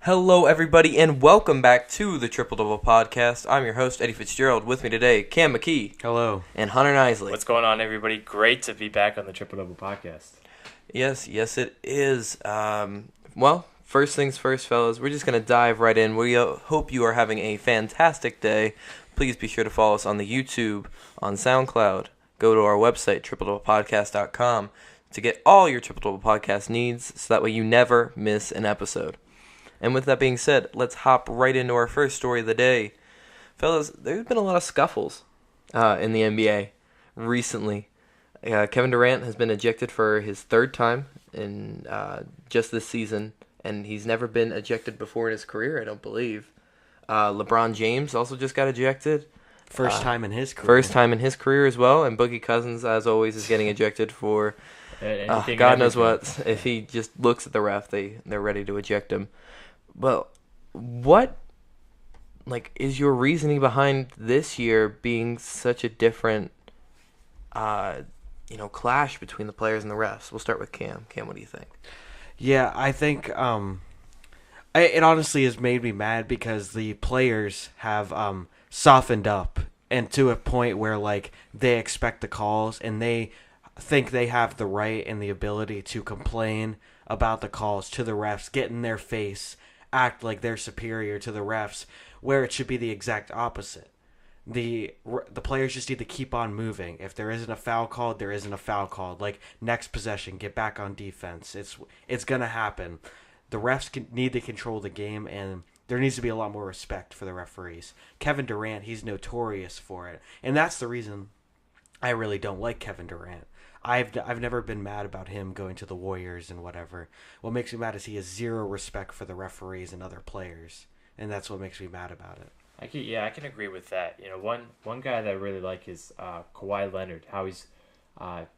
Hello, everybody, and welcome back to the Triple Double Podcast. I'm your host, Eddie Fitzgerald. With me today, Cam McKee. Hello. And Hunter Nisley. What's going on, everybody? Great to be back on the Triple Double Podcast. Yes, it is. Well, first things first, fellas. We're just going to dive right in. We hope you are having a fantastic day. Please be sure to follow us on the YouTube, on SoundCloud. Go to our website, tripledoublepodcast.com, to get all your Triple Double Podcast needs, so that way you never miss an episode. And with that being said, let's hop right into our first story of the day. Fellas, there's been a lot of scuffles in the NBA recently. Kevin Durant has been ejected for his third time in just this season, and he's never been ejected before in his career, I don't believe. LeBron James also just got ejected. First time in his career. First time in his career as well, and Boogie Cousins, as always, is getting ejected for God knows what. If he just looks at the ref, they're ready to eject him. Well, what, is your reasoning behind this year being such a different, clash between the players and the refs? We'll start with Cam. Cam, what do you think? Yeah, I think it honestly has made me mad because the players have softened up and to a point where, they expect the calls and they think they have the right and the ability to complain about the calls to the refs, get in their face, act like they're superior to the refs, where it should be the exact opposite. The players just need to keep on moving. If there isn't a foul called, there isn't a foul called. Next possession, get back on defense. It's gonna happen. The refs need to control the game, and there needs to be a lot more respect for the referees. Kevin Durant, he's notorious for it, and that's the reason I really don't like Kevin Durant. I've never been mad about him going to the Warriors and whatever. What makes me mad is he has zero respect for the referees and other players, and that's what makes me mad about it. I can agree with that. One guy that I really like is Kawhi Leonard. How he's,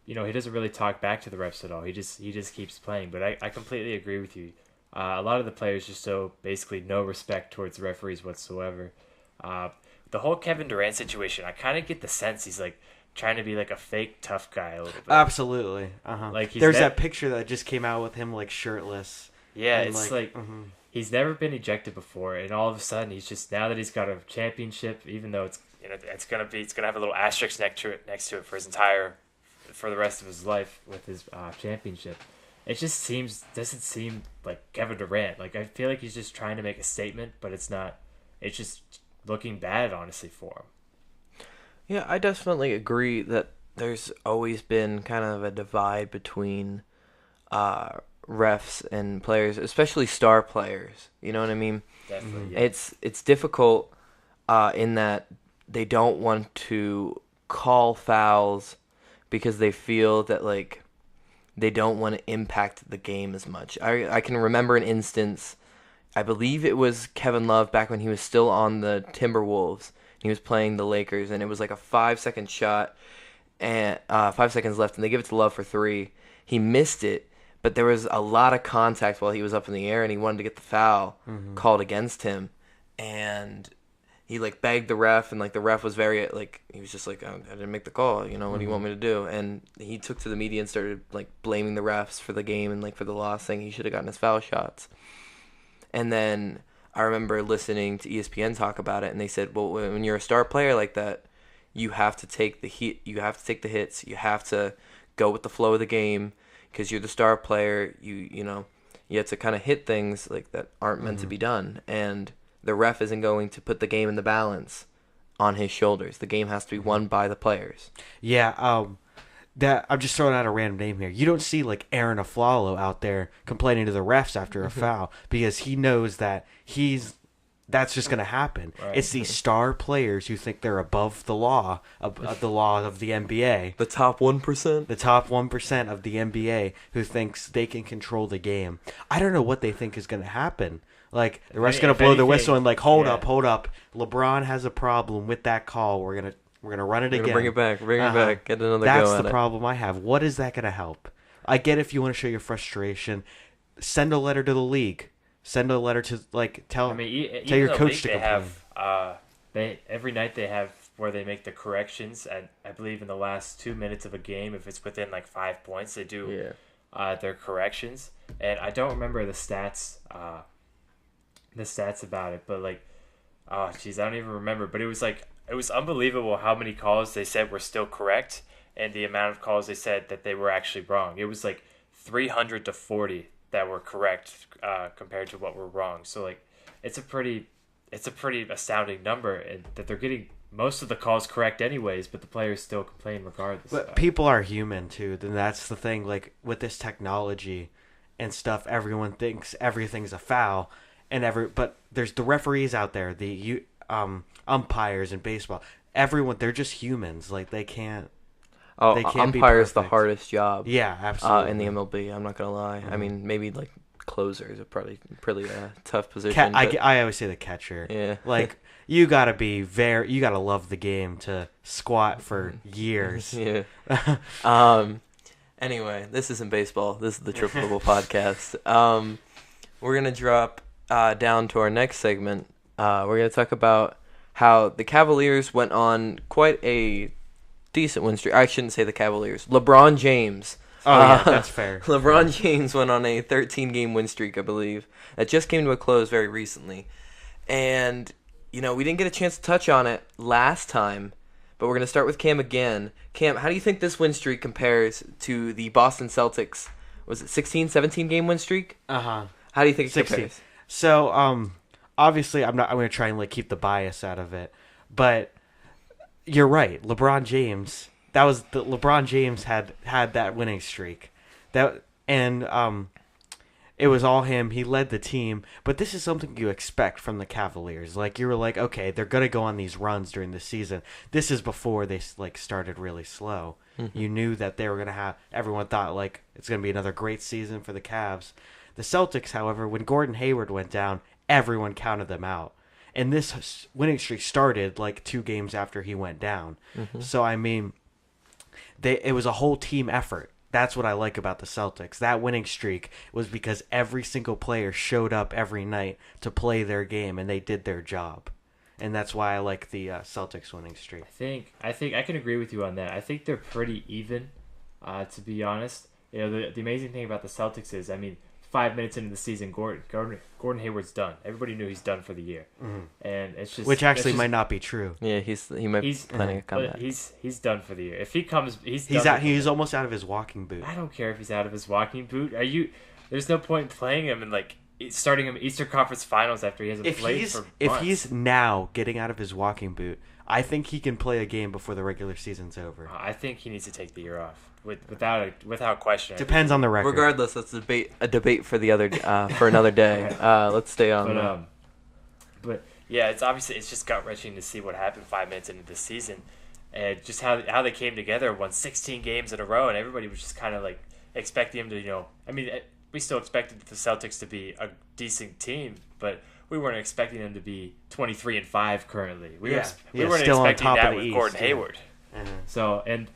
he doesn't really talk back to the refs at all. He just keeps playing. But I completely agree with you. A lot of the players just show basically no respect towards the referees whatsoever. The whole Kevin Durant situation, I kind of get the sense he's trying to be a fake tough guy a little bit. Absolutely. There's that picture that just came out with him shirtless. Yeah, it's he's never been ejected before, and all of a sudden he's just, now that he's got a championship, even though it's gonna have a little asterisk next to it for the rest of his life with his championship. It just doesn't seem like Kevin Durant. I feel like he's just trying to make a statement, but it's not. It's just looking bad, honestly, for him. Yeah, I definitely agree that there's always been kind of a divide between refs and players, especially star players. You know what I mean? Definitely. Yeah. It's difficult in that they don't want to call fouls because they feel that they don't want to impact the game as much. I can remember an instance. I believe it was Kevin Love back when he was still on the Timberwolves. He was playing the Lakers, and it was a 5-second shot, and 5 seconds left, and they give it to Love for three. He missed it, but there was a lot of contact while he was up in the air, and he wanted to get the foul called against him, and he begged the ref, and the ref was very he was just oh, I didn't make the call. What do you want me to do? And he took to the media and started blaming the refs for the game and for the loss, saying he should have gotten his foul shots, and then I remember listening to ESPN talk about it, and they said, well, when you're a star player like that, you have to take the heat, you have to take the hits, you have to go with the flow of the game, because you're the star player. You have to kind of hit things that aren't meant to be done, and the ref isn't going to put the game in the balance on his shoulders. The game has to be won by the players. Yeah, that I'm just throwing out a random name here. You don't see Aaron Aflalo out there complaining to the refs after a foul because he knows that that's just going to happen. Right. It's these star players who think they're above the law of the NBA. The top 1%? The top 1% of the NBA who thinks they can control the game. I don't know what they think is going to happen. The ref's going to blow the whistle and hold up. LeBron has a problem with that call. We're going to run it again. Bring it back. Get another That's go at it. That's the problem I have. What is that going to help? I get if you want to show your frustration. Send a letter to the league. Send a letter to tell your coach to complain. Every night they have where they make the corrections. And I believe in the last 2 minutes of a game, if it's within 5 points, they do their corrections. And I don't remember the stats the stats about it, but like, oh jeez, I don't even remember. But it was unbelievable how many calls they said were still correct, and the amount of calls they said that they were actually wrong. It was like 300 to 40 that were correct compared to what were wrong. So like, it's a pretty astounding number, and that they're getting most of the calls correct anyways, but the players still complain regardless. But people are human too. Then that's the thing. Like with this technology and stuff, everyone thinks everything's a foul, but there's the referees out there, the umpires in baseball. Everyone, they're just humans. Like they can't. Oh, They can't be umpire's the perfect. hardest job. Yeah, absolutely. In the MLB, I'm not gonna lie. I mean, maybe like closers are probably pretty tough position. I always say the catcher. Yeah. Like you gotta you gotta love the game to squat for years. Yeah. Anyway, this isn't baseball. This is the Triple Double podcast. We're gonna drop down to our next segment. We're gonna talk about how the Cavaliers went on quite a decent win streak. I shouldn't say the Cavaliers. LeBron James. Oh yeah, that's fair. LeBron James went on a 13-game win streak, I believe. That just came to a close very recently. And, we didn't get a chance to touch on it last time, but we're going to start with Cam again. Cam, how do you think this win streak compares to the Boston Celtics? Was it 16, 17-game win streak? Uh-huh. How do you think it 16. compares? So, obviously I'm going to try and keep the bias out of it, but you're right. LeBron James had that winning streak. It was all him. He led the team, but this is something you expect from the Cavaliers. Like you were like, okay, they're going to go on these runs during the season. This is before they started really slow. Mm-hmm. You knew that they were going to have everyone thought like it's going to be another great season for the Cavs. The Celtics, however, when Gordon Hayward went down, everyone counted them out. And this winning streak started like 2 games after he went down. Mm-hmm. So I mean, it was a whole team effort. That's what I like about the Celtics. That winning streak was because every single player showed up every night to play their game, and they did their job. And that's why I like the Celtics winning streak. I think I can agree with you on that. I think they're pretty even, to be honest. The amazing thing about the Celtics is, I mean, 5 minutes into the season, Gordon Hayward's done. Everybody knew he's done for the year, and it's just might not be true. Yeah, he might be planning a comeback. He's done for the year. If he comes, he's almost out of his walking boot. I don't care if he's out of his walking boot. There's no point in playing him and like starting him Eastern Conference Finals after he hasn't played for months. If he's now getting out of his walking boot, I think he can play a game before the regular season's over. I think he needs to take the year off. Without question. Depends on the record. Regardless, let's debate for the other for another day. Let's stay on. But yeah, it's just gut wrenching to see what happened 5 minutes into the season, and just how they came together, won 16 games in a row, and everybody was just kind of like expecting him to, I mean, we still expected the Celtics to be a decent team, but we weren't expecting them to be 23-5 currently. We weren't expecting that with Gordon Hayward. Mm-hmm. So and.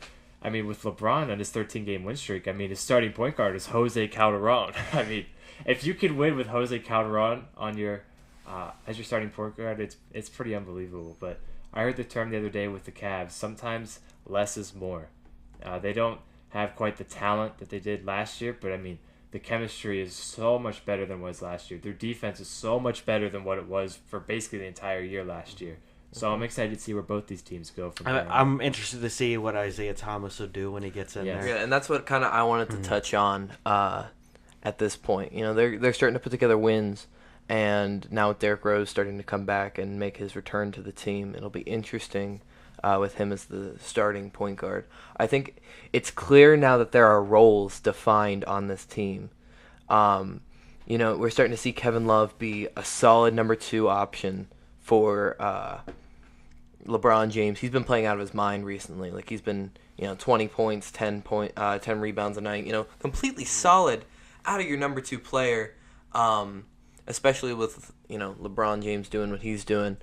I mean, with LeBron on his 13-game win streak, I mean, his starting point guard is Jose Calderon. I mean, if you could win with Jose Calderon on your as your starting point guard, it's pretty unbelievable. But I heard the term the other day with the Cavs. Sometimes less is more. They don't have quite the talent that they did last year, but I mean, the chemistry is so much better than it was last year. Their defense is so much better than what it was for basically the entire year last year. So I'm excited to see where both these teams go from there. I'm interested to see what Isaiah Thomas will do when he gets in there. Yeah, and that's what kind of I wanted to touch on at this point. They're starting to put together wins, and now with Derrick Rose starting to come back and make his return to the team, it'll be interesting with him as the starting point guard. I think it's clear now that there are roles defined on this team. We're starting to see Kevin Love be a solid number 2 option for LeBron James. He's been playing out of his mind recently. Like he's been, 20 points, 10 rebounds a night. Completely solid out of your number 2 player. Especially with LeBron James doing what he's doing.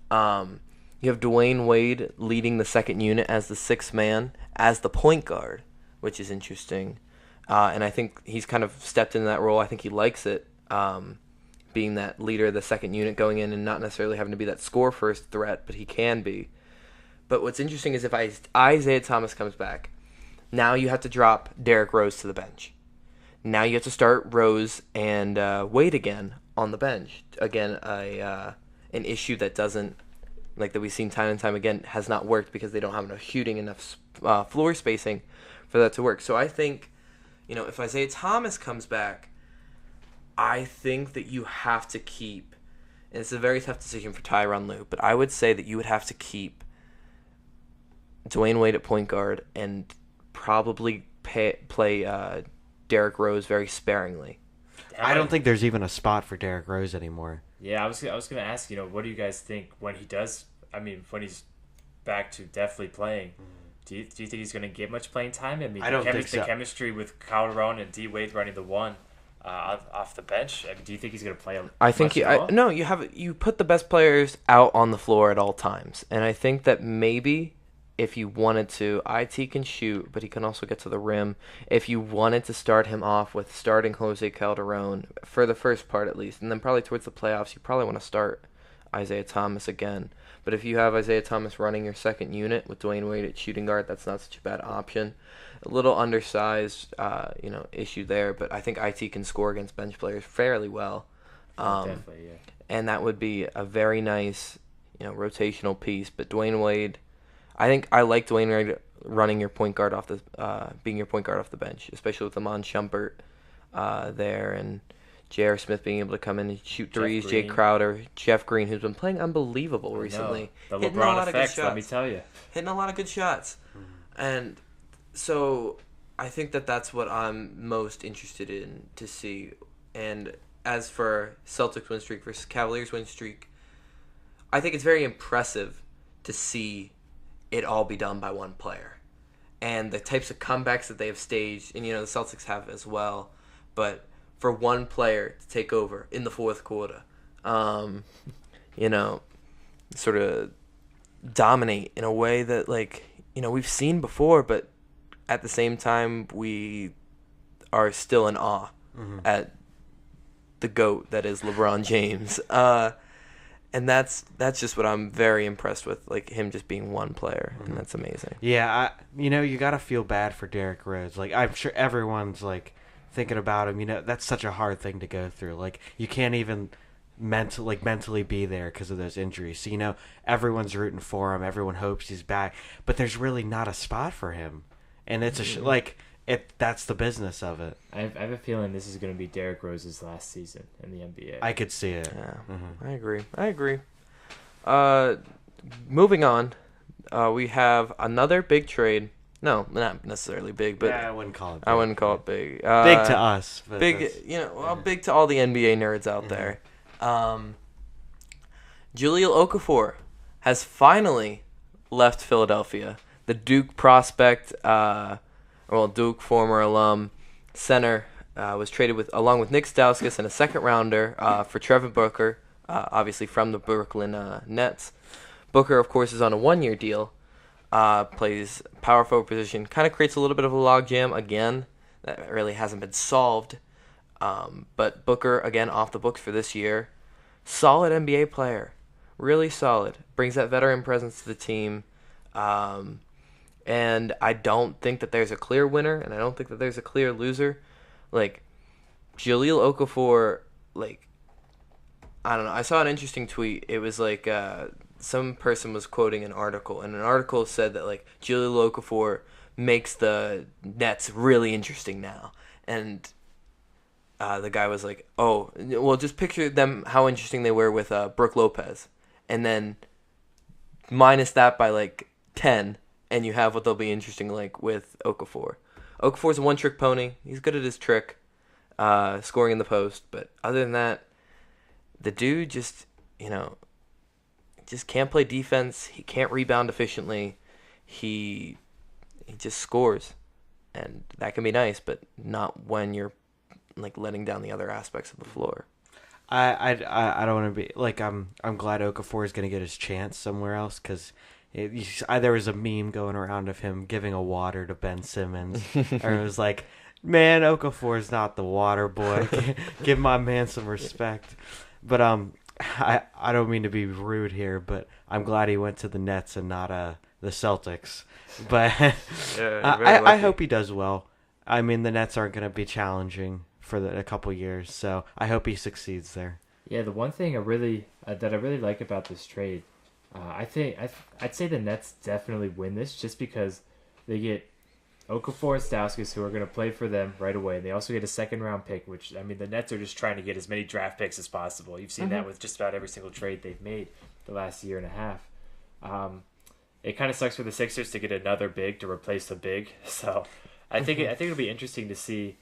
You have Dwayne Wade leading the second unit as the 6th man as the point guard, which is interesting. And I think he's kind of stepped into that role. I think he likes it. Being that leader of the second unit going in and not necessarily having to be that score first threat, but he can be. But what's interesting is if Isaiah Thomas comes back, now you have to drop Derrick Rose to the bench. Now you have to start Rose and Wade again on the bench. Again, an issue that doesn't, like that we've seen time and time again, has not worked because they don't have enough shooting, enough floor spacing for that to work. So I think, if Isaiah Thomas comes back, I think that you have to keep, and it's a very tough decision for Tyronn Lue, but I would say that you would have to keep Dwayne Wade at point guard and probably play Derrick Rose very sparingly. I don't think there's even a spot for Derrick Rose anymore. Yeah, I was going to ask, what do you guys think when he does? I mean, when he's back to definitely playing, do you think he's going to get much playing time? I mean, I don't think so. The chemistry with Calderon and D Wade running the one off the bench. I mean, do you think he's going to play? I think you put the best players out on the floor at all times, and I think that maybe if you wanted to, IT can shoot, but he can also get to the rim. If you wanted to start him off with starting Jose Calderon for the first part at least, and then probably towards the playoffs, you probably want to start Isaiah Thomas again. But if you have Isaiah Thomas running your second unit with Dwayne Wade at shooting guard, that's not such a bad option. A little undersized, issue there, but I think IT can score against bench players fairly well. Definitely, yeah. And that would be a very nice, rotational piece. But Dwayne Wade, I think I like Dwayne Wade running your point guard off being your point guard off the bench, especially with Amon Shumpert there and J.R. Smith being able to come in and shoot threes. Jay Crowder, Jeff Green, who's been playing unbelievable recently. The LeBron effect, let me tell you. Hitting a lot of good shots. And so I think that that's what I'm most interested in to see. And as for Celtics win streak versus Cavaliers win streak, I think it's very impressive to see it all be done by one player. And the types of comebacks that they have staged, and the Celtics have as well, but for one player to take over in the fourth quarter, sort of dominate in a way that, we've seen before, but at the same time, we are still in awe at the GOAT that is LeBron James. And that's just what I'm very impressed with, him just being one player, and that's amazing. Yeah, you got to feel bad for Derrick Rose. I'm sure everyone's, thinking about him. That's such a hard thing to go through. You can't even mentally be there because of those injuries. So, everyone's rooting for him. Everyone hopes he's back. But there's really not a spot for him. And it's that's the business of it. I have a feeling this is going to be Derrick Rose's last season in the NBA. I could see it. Yeah, I agree. Moving on, we have another big trade. No, not necessarily big, but I wouldn't call it big. I wouldn't call it big. Big to us. But big, big to all the NBA nerds out there. Jahlil Okafor has finally left Philadelphia. The Duke prospect, Duke former alum center, was traded along with Nick Stauskas and a second rounder for Trevor Booker, obviously from the Brooklyn Nets. Booker, of course, is on a 1-year deal. Plays power forward position, kind of creates a little bit of a logjam again that really hasn't been solved. But Booker, again, off the books for this year. Solid NBA player. Really solid. Brings that veteran presence to the team. And I don't think that there's a clear winner, and I don't think that there's a clear loser. Jahlil Okafor, I don't know. I saw an interesting tweet. It was some person was quoting an article, and an article said that Jahlil Okafor makes the Nets really interesting now, and the guy was like, "Oh, well, just picture them how interesting they were with Brook Lopez, and then minus that by 10, and you have what they'll be interesting with Okafor. Okafor's a one-trick pony. He's good at his trick, scoring in the post, but other than that, the dude just can't play defense. He can't rebound efficiently. He just scores, and that can be nice, but not when you're letting down the other aspects of the floor. I don't want to be I'm glad Okafor is going to get his chance somewhere else because there was a meme going around of him giving a water to Ben Simmons, or it was man, Okafor's not the water boy. Give my man some respect. But I don't mean to be rude here, but I'm glad he went to the Nets and not the Celtics. But I hope he does well. I mean, the Nets aren't going to be challenging for a couple years, so I hope he succeeds there. Yeah, the one thing I really that I really like about this trade, I'd say the Nets definitely win this just because they get Okafor and Stauskas, who are going to play for them right away. They also get a second-round pick, which, I mean, the Nets are just trying to get as many draft picks as possible. You've seen that with just about every single trade they've made the last year and a half. It kind of sucks for the Sixers to get another big to replace the big. So I think it'll be interesting to see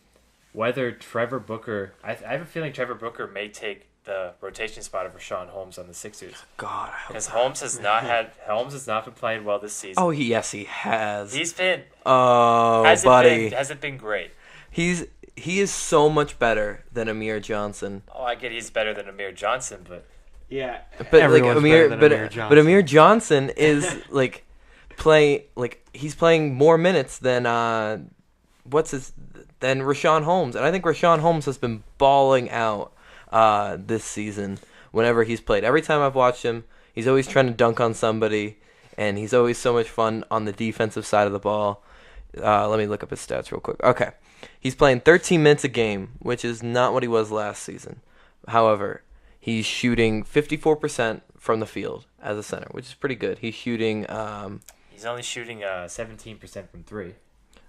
whether Trevor Booker... I have a feeling Trevor Booker may take the rotation spot of Rashawn Holmes on the Sixers. God, because Holmes has not been playing well this season. Oh, yes, he has. He's been. Hasn't been great. He is so much better than Amir Johnson. Oh, I get he's better than Amir Johnson, but yeah, but everyone's Amir Johnson. But Amir Johnson is he's playing more minutes than than Rashawn Holmes, and I think Rashawn Holmes has been balling out this season whenever he's played. Every time I've watched him, he's always trying to dunk on somebody, and he's always so much fun on the defensive side of the ball. Let me look up his stats real quick. Okay. He's playing 13 minutes a game, which is not what he was last season. However, he's shooting 54% from the field as a center, which is pretty good. He's shooting... he's only shooting 17% from three.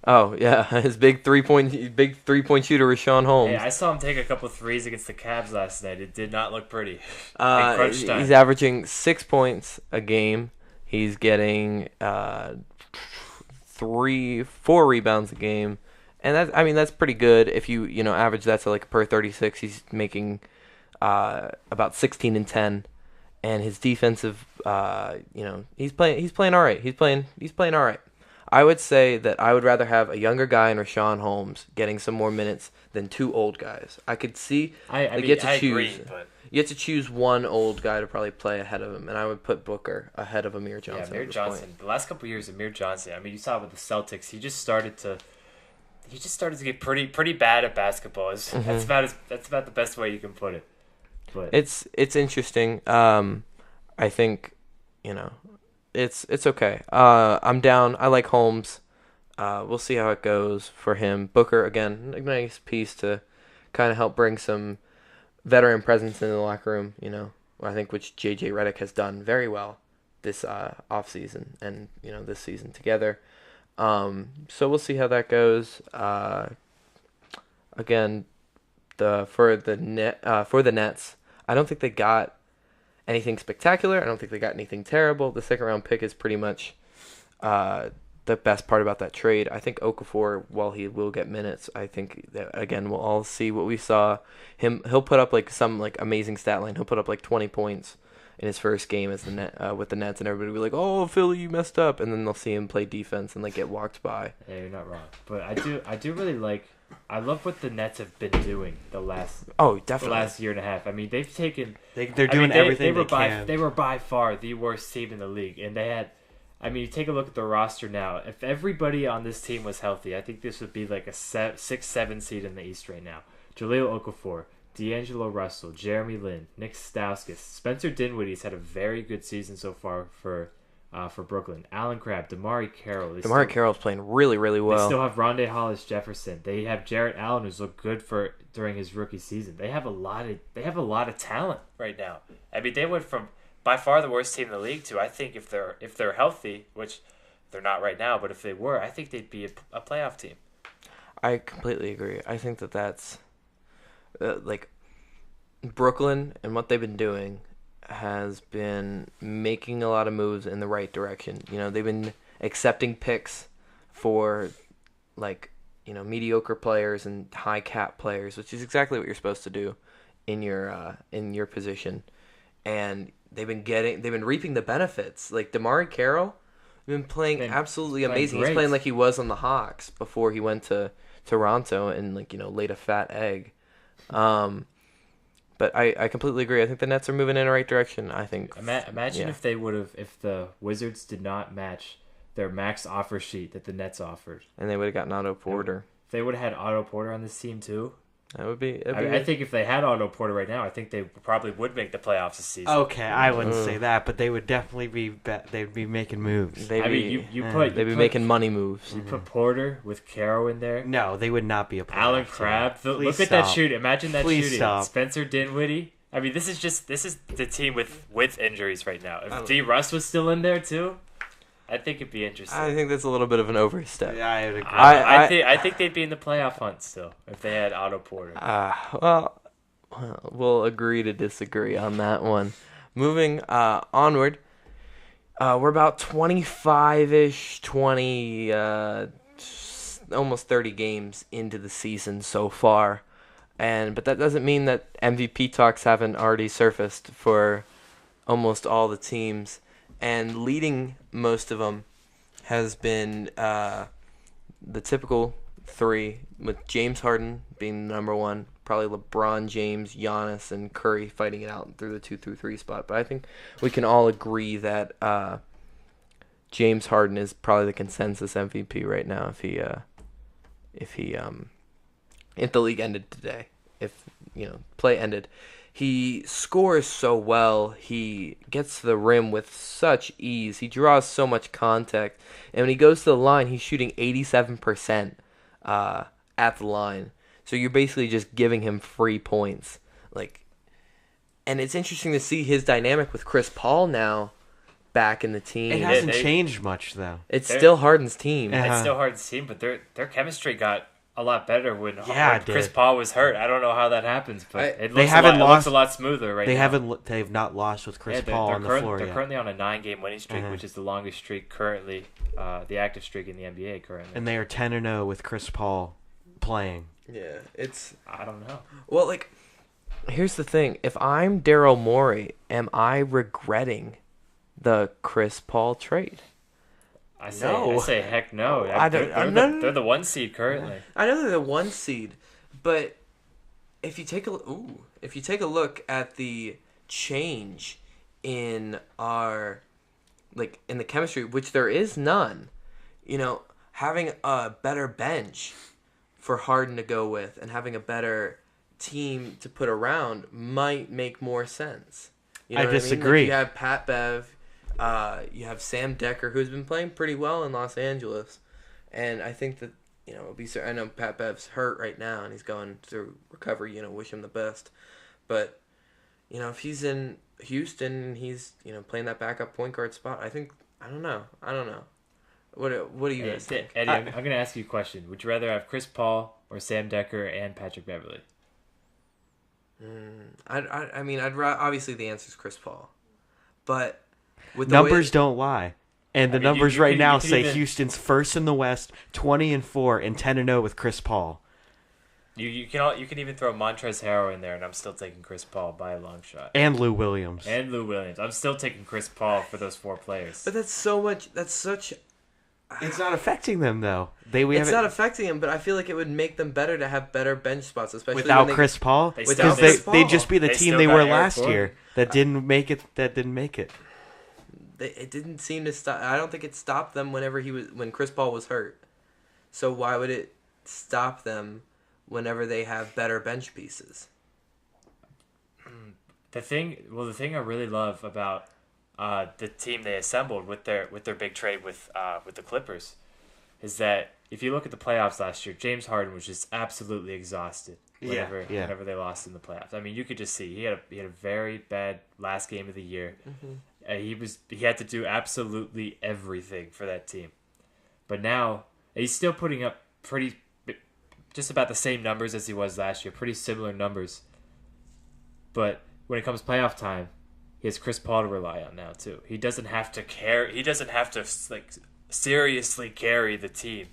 Oh, yeah. His big three-point shooter, Rashawn Holmes. Hey, I saw him take a couple threes against the Cavs last night. It did not look pretty. In crunch time. He's averaging 6 points a game. He's getting 4 rebounds a game. And that's pretty good. If you average that to per 36, he's making about 16 and 10. And his defensive, he's playing all right. He's playing all right. I would say that I would rather have a younger guy in Rashawn Holmes getting some more minutes than 2 old guys. I could see. I agree, but you get to choose one old guy to probably play ahead of him, and I would put Booker ahead of Amir Johnson. Yeah, Amir Johnson. The last couple of years, Amir Johnson. I mean, you saw it with the Celtics. He just started to get pretty bad at basketball. That's about the best way you can put it. But it's interesting. I think it's okay. I'm down. I like Holmes. We'll see how it goes for him. Booker, again, a nice piece to kind of help bring some veteran presence into the locker room, I think which J.J. Redick has done very well this offseason and, this season together. So we'll see how that goes. Again, for the Nets, I don't think they got anything spectacular. I don't think they got anything terrible. The second round pick is pretty much the best part about that trade. I think Okafor, while he will get minutes, I think that again we'll all see what we saw. He'll put up some amazing stat line. He'll put up 20 points in his first game as with the Nets, and everybody will be like, "Oh, Philly, you messed up," and then they'll see him play defense and get walked by. Yeah, you're not wrong. But I do really like. I love what the Nets have been doing the last year and a half. I mean, they've taken. They're doing everything they can. They were by far the worst team in the league, and they had. I mean, you take a look at the roster now. If everybody on this team was healthy, I think this would be like a 6-7 seed in the East right now. Jahlil Okafor, D'Angelo Russell, Jeremy Lin, Nick Stauskas, Spencer Dinwiddie's had a very good season so far for Brooklyn. Allen Crabbe, DeMarre Carroll. DeMarre Carroll's playing really, really well. They still have Rondae Hollis-Jefferson. They have Jarrett Allen, who's looked good during his rookie season. They have a lot of talent right now. I mean, they went from by far the worst team in the league to, I think, if they're healthy, which they're not right now, but if they were, I think they'd be a playoff team. I completely agree. I think that's Brooklyn and what they've been doing has been making a lot of moves in the right direction. They've been accepting picks for mediocre players and high cap players, which is exactly what you're supposed to do in your position. And they've been reaping the benefits. Like DeMarre Carroll, been playing absolutely amazing. He's playing like he was on the Hawks before he went to Toronto and laid a fat egg. But I completely agree. I think the Nets are moving in the right direction. I think. Imagine if the Wizards did not match their max offer sheet that the Nets offered, and they would have gotten Otto Porter. If they would have had Otto Porter on this team too. That would be. I think if they had Otto Porter right now, I think they probably would make the playoffs this season. Okay, I wouldn't say that, but they would definitely they'd be making moves. They'd be making money moves. You put Porter with Caro in there. No, they would not be a playoff Allen Crabbe. Look at that shoot. Imagine that shooting. Stop. Spencer Dinwiddie, I mean, this is the team with injuries right now. If D. Russ was still in there too, I think it'd be interesting. I think that's a little bit of an overstep. Yeah, I would agree. I think they'd be in the playoff hunt still if they had Otto Porter. Well, we'll agree to disagree on that one. Moving onward, we're about 25-ish, almost 30 games into the season so far. But that doesn't mean that MVP talks haven't already surfaced for almost all the teams. And leading most of them has been the typical three, with James Harden being number one, probably LeBron James, Giannis, and Curry fighting it out through the 2 through 3 spot. But I think we can all agree that James Harden is probably the consensus MVP right now if the league ended today, if play ended. He scores so well. He gets to the rim with such ease. He draws so much contact. And when he goes to the line, he's shooting 87% at the line. So you're basically just giving him free points. And it's interesting to see his dynamic with Chris Paul now back in the team. It hasn't changed much, though. It's still Harden's team. It's still Harden's team, but their chemistry got a lot better when Chris did. Paul was hurt. I don't know how that happens, but it looks a lot smoother right now. They've not lost with Chris Paul on the floor yet. They're currently on a 9-game winning streak, which is the longest streak currently, the active streak in the NBA currently. And they are 10-0 with Chris Paul playing. Yeah, I don't know. Well, here's the thing. If I'm Daryl Morey, am I regretting the Chris Paul trade? I say heck no. They're the 1 seed currently. I know they're the 1 seed, but if you take a look at the change in our in the chemistry, which there is none, having a better bench for Harden to go with and having a better team to put around might make more sense. I disagree. You have Pat Bev. You have Sam Decker, who's been playing pretty well in Los Angeles, and I think that it'll be. I know Pat Bev's hurt right now, and he's going through recovery. Wish him the best, but if he's in Houston and he's playing that backup point guard spot, I don't know. What do you guys think? Eddie, I'm going to ask you a question. Would you rather have Chris Paul or Sam Decker and Patrick Beverley? Obviously the answer is Chris Paul, but. Numbers don't lie, and the numbers right now say Houston's first in the West, 20-4, and 10-0 with Chris Paul. You can even throw Montrezl Harrell in there, and I'm still taking Chris Paul by a long shot. And Lou Williams. I'm still taking Chris Paul for those 4 players. But that's such. It's not affecting them though. It's not affecting them, but I feel like it would make them better to have better bench spots, especially without Chris Paul. Because they'd just be the team they were last year that didn't make it. It didn't seem to stop. I don't think it stopped them when Chris Paul was hurt. So why would it stop them whenever they have better bench pieces? The thing I really love about the team they assembled with their big trade with the Clippers is that if you look at the playoffs last year, James Harden was just absolutely exhausted whenever they lost in the playoffs. I mean, you could just see he had a very bad last game of the year. Mm-hmm. He had to do absolutely everything for that team, but now he's still putting up just about the same numbers as he was last year, pretty similar numbers. But when it comes playoff time, he has Chris Paul to rely on now too. He doesn't have to seriously carry the team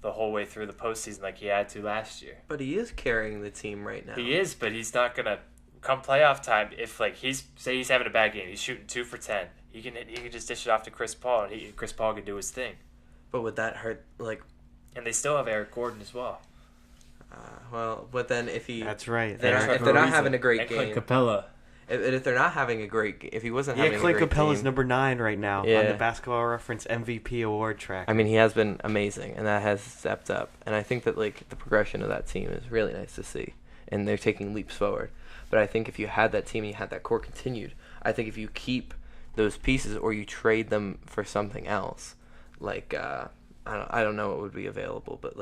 the whole way through the postseason like he had to last year. But he is carrying the team right now. He is, but he's not gonna. Come playoff time, if he's having a bad game, he's shooting 2 for 10. He can just dish it off to Chris Paul, and Chris Paul can do his thing. But would that hurt? And they still have Eric Gordon as well. But then if he that's right. If they're not having a great game, Clint Capella. If they're not having a great, if he wasn't having a great Clint Capella's game, number 9 right now on the Basketball Reference MVP award track. I mean, he has been amazing, and that has stepped up. And I think that the progression of that team is really nice to see, and they're taking leaps forward. But I think if you had that team and you had that core continued, I think if you keep those pieces or you trade them for something else, I don't know what would be available, but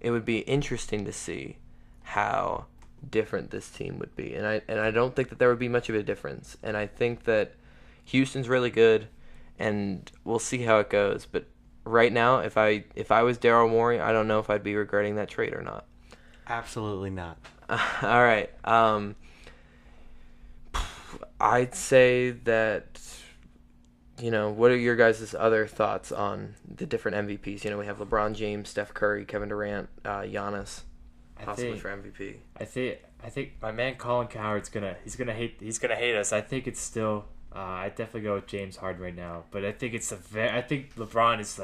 it would be interesting to see how different this team would be. And I don't think that there would be much of a difference. And I think that Houston's really good, and we'll see how it goes. But right now, if I was Daryl Morey, I don't know if I'd be regretting that trade or not. Absolutely not. All right. I'd say that, what are your guys' other thoughts on the different MVPs? We have LeBron James, Steph Curry, Kevin Durant, Giannis, possibly for MVP. I think my man Colin Cowherd's gonna hate us. I think it's still I'd definitely go with James Harden right now, but I think I think LeBron is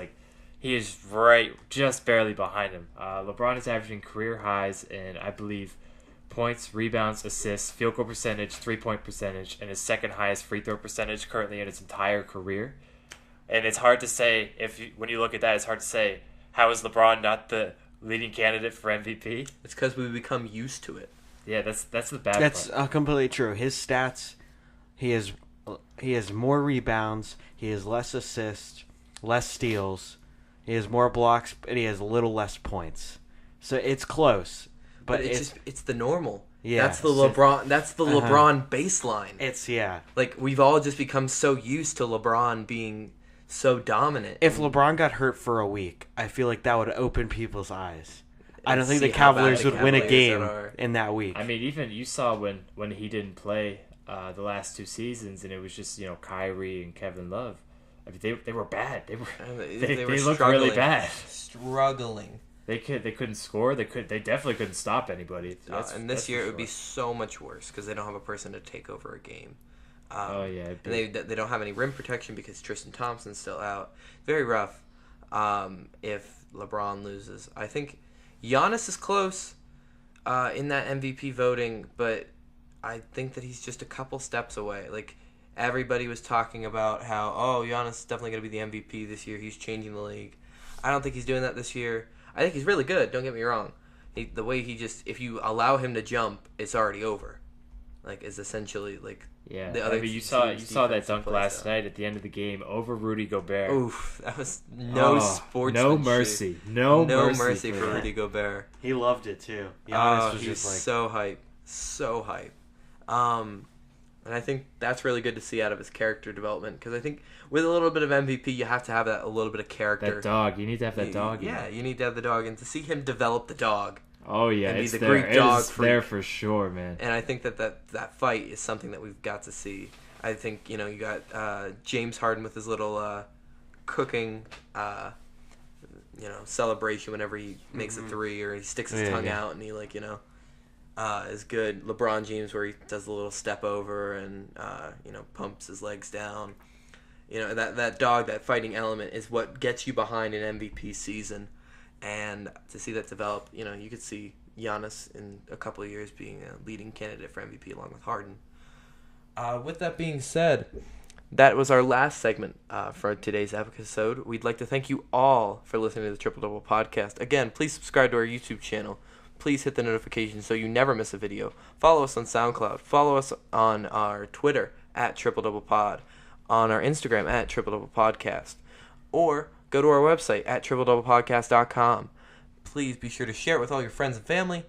he is right just barely behind him. LeBron is averaging career highs in, I believe, points, rebounds, assists, field goal percentage, 3-point percentage, and his second highest free throw percentage currently in his entire career. And it's hard to say when you look at that, it's hard to say how is LeBron not the leading candidate for MVP. It's because we become used to it. Yeah, that's the bad part. That's completely true. His stats, he has more rebounds, he has less assists, less steals, he has more blocks, and he has a little less points. So it's close. But it's the normal. Yeah. That's the LeBron. That's the LeBron baseline. It's we've all just become so used to LeBron being so dominant. If LeBron got hurt for a week, I feel like that would open people's eyes. I don't think the Cavaliers would win a game in that week. I mean, even you saw when he didn't play the last 2 seasons, and it was just Kyrie and Kevin Love. I mean, they were bad. They looked really bad. Struggling. They couldn't score. They definitely couldn't stop anybody. And this year it would be so much worse because they don't have a person to take over a game. And they don't have any rim protection because Tristan Thompson's still out. Very rough. If LeBron loses, I think Giannis is close in that MVP voting, but I think that he's just a couple steps away. Everybody was talking about how Giannis is definitely going to be the MVP this year. He's changing the league. I don't think he's doing that this year. I think he's really good. Don't get me wrong. The way if you allow him to jump, it's already over. It's essentially yeah. The other you saw that dunk last night at the end of the game over Rudy Gobert. Oof, that was sportsmanship. No mercy. No mercy for Rudy Gobert. He loved it too. Giannis was he was just so hype. And I think that's really good to see out of his character development because I think with a little bit of MVP, you have to have a little bit of character. That dog. You need to have that dog. Yeah, you need to have the dog. And to see him develop the dog. Oh, yeah. And it's be the there. Greek dog it's there for sure, man. And I think that fight is something that we've got to see. I think, you got James Harden with his little cooking, celebration whenever he makes a three or he sticks his tongue out and he, is good. LeBron James where he does the little step over and pumps his legs down. That dog, that fighting element is what gets you behind an MVP season, and to see that develop, you could see Giannis in a couple of years being a leading candidate for MVP along with Harden. With that being said, that was our last segment for today's episode. We'd like to thank you all for listening to the Triple Double Podcast. Again, please subscribe to our YouTube channel. Please hit the notification so you never miss a video. Follow us on SoundCloud. Follow us on our Twitter at Triple Double Pod, on our Instagram at Triple Double Podcast, or go to our website at tripledoublepodcast.com. Please be sure to share it with all your friends and family,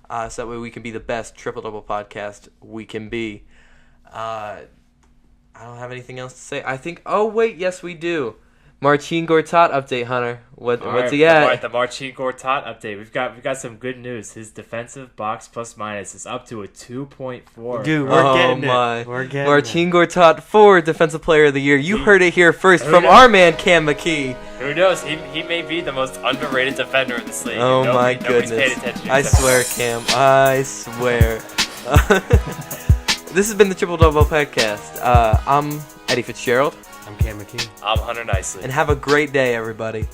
so that way we can be the best Triple Double Podcast we can be. I don't have anything else to say. I think. Oh wait, yes we do. Marcin Gortat update, Hunter. What's he at? All right, the Marcin Gortat update. We've got some good news. His defensive box plus minus is up to a 2.4. Dude, we're getting it. We're getting Marcin Gortat for Defensive Player of the Year. You heard it here first from our man Cam McKee. Who knows? He may be the most underrated defender in this league. Oh my goodness! Paid attention I swear, Cam. I swear. This has been the Triple Double Podcast. I'm Eddie Fitzgerald. I'm Cam McKee. I'm Hunter Nicely. And have a great day, everybody.